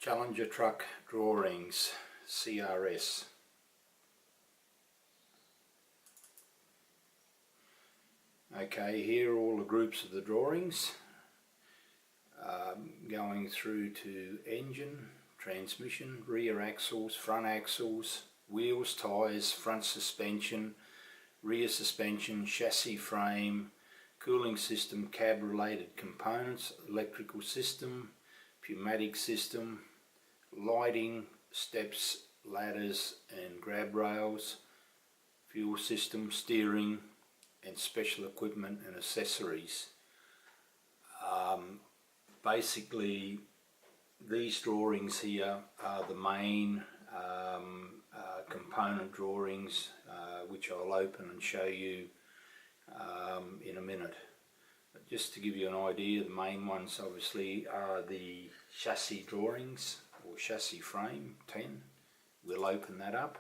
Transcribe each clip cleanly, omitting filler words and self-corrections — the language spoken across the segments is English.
Challenger Truck Drawings, CRS. Okay, here are all the groups of the drawings, going through to engine, transmission, rear axles, front axles, wheels, tyres, front suspension, rear suspension, chassis frame, cooling system, cab related components, electrical system, pneumatic system, lighting, steps, ladders and grab rails, fuel system, steering and special equipment and accessories. Basically these drawings here are the main component drawings, which I'll open and show you in a minute. But just to give you an idea, the main ones obviously are the chassis drawings or chassis frame 10. We'll open that up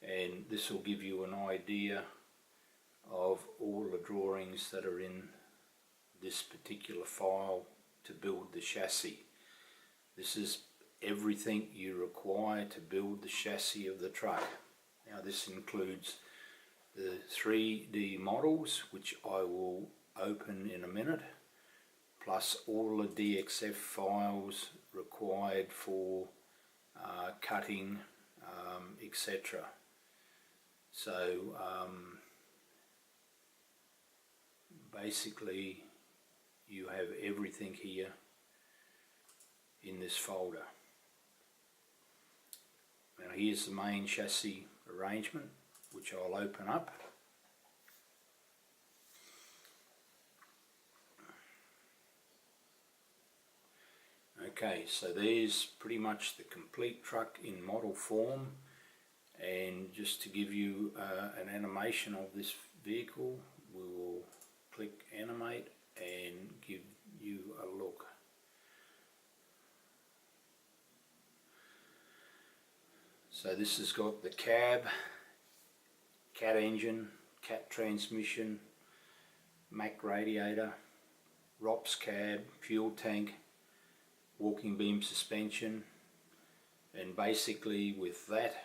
and this will give you an idea of all the drawings that are in this particular file to build the chassis. This is everything you require to build the chassis of the truck. Now this includes the 3D models, which I will open in a minute, plus all the DXF files required for cutting, etc. So basically you have everything here in this folder. Now here's the main chassis arrangement, which I'll open up. Okay, so there's pretty much the complete truck in model form, and just to give you an animation of this vehicle, we will click animate and give you a look. So this has got the cab, cat engine, cat transmission, Mack radiator, ROPS cab, fuel tank, walking beam suspension, and basically with that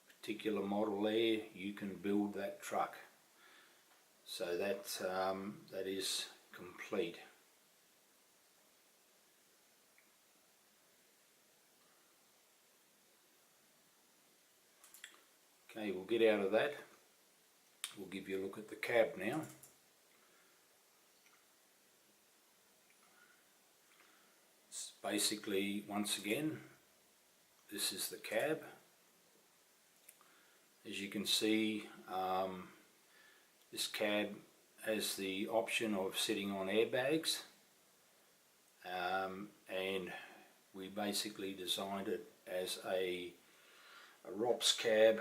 particular model there you can build that truck. So that is complete. Okay, we'll get out of that. We'll give you a look at the cab now. It's basically, once again, this is the cab. As you can see, this cab has the option of sitting on airbags, and we basically designed it as a ROPS cab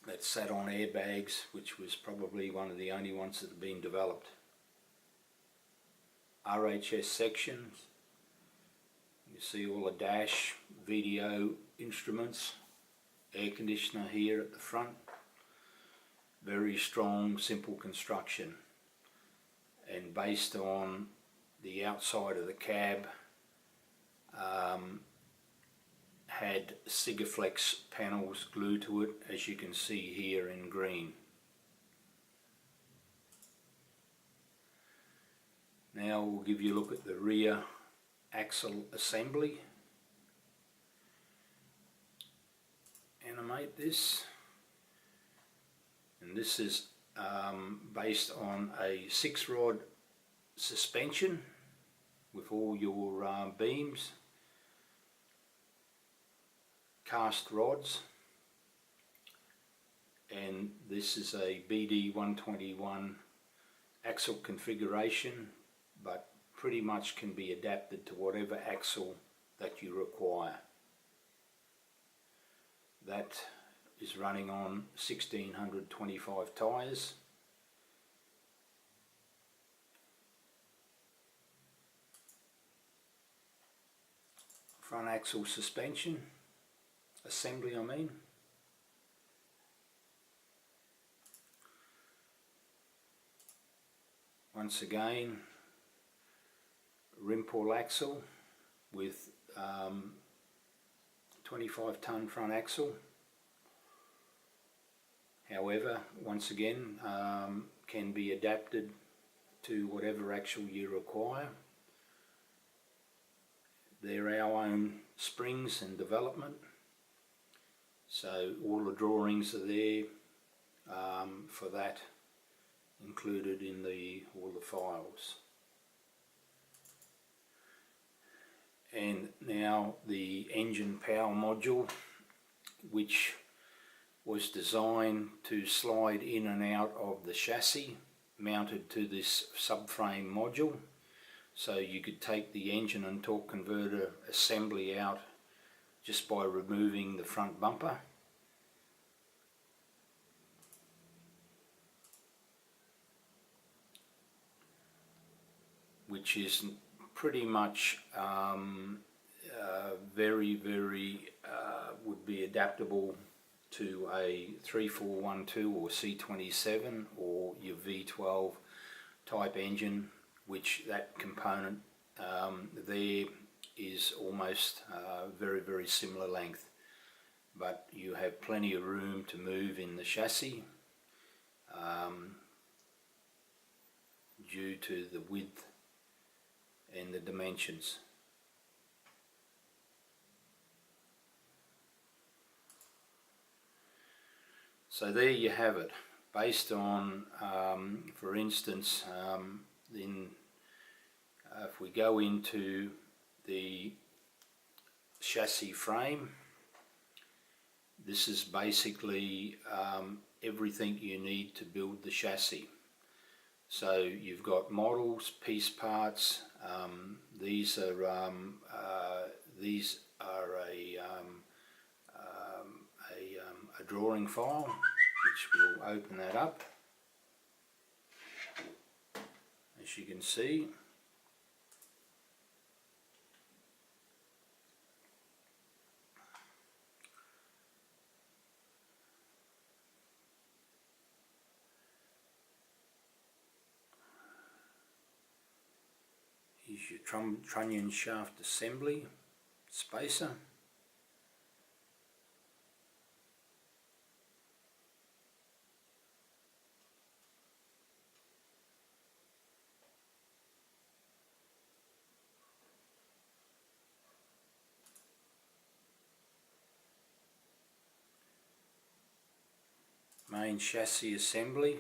that sat on airbags, which was probably one of the only ones that have been developed. RHS sections, you see all the dash, video instruments, air conditioner here at the front. Very strong, simple construction, and based on the outside of the cab, had Sigaflex panels glued to it, as you can see here in green. Now we'll give you a look at the rear axle assembly. Animate this. And this is based on a 6-rod suspension with all your beams, cast rods, and this is a BD 121 axle configuration, but pretty much can be adapted to whatever axle that you require. That is running on 1625 tyres. Front axle suspension assembly, I mean. Once again, rim pull axle with 25-ton front axle. However, once again, can be adapted to whatever axle you require. They're our own springs and development, so all the drawings are there for that, included in all the files. And now the engine power module, which was designed to slide in and out of the chassis, mounted to this subframe module, so you could take the engine and torque converter assembly out just by removing the front bumper. Which is pretty much very would be adaptable to a 3412 or C27 or your V12 type engine, which that component there is almost very similar length, but you have plenty of room to move in the chassis due to the width and the dimensions. So there you have it, based on, for instance, if we go into the chassis frame, this is basically everything you need to build the chassis. So you've got models, piece parts. These are a drawing file, which we'll open that up. As you can see, here's your trunnion shaft assembly spacer. Main chassis assembly.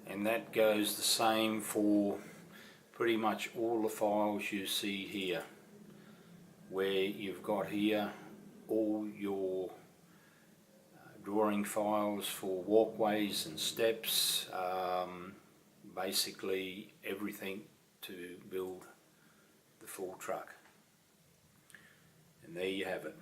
And that goes the same for pretty much all the files you see here, where you've got here all your drawing files for walkways and steps, basically everything to build the full truck. And there you have it.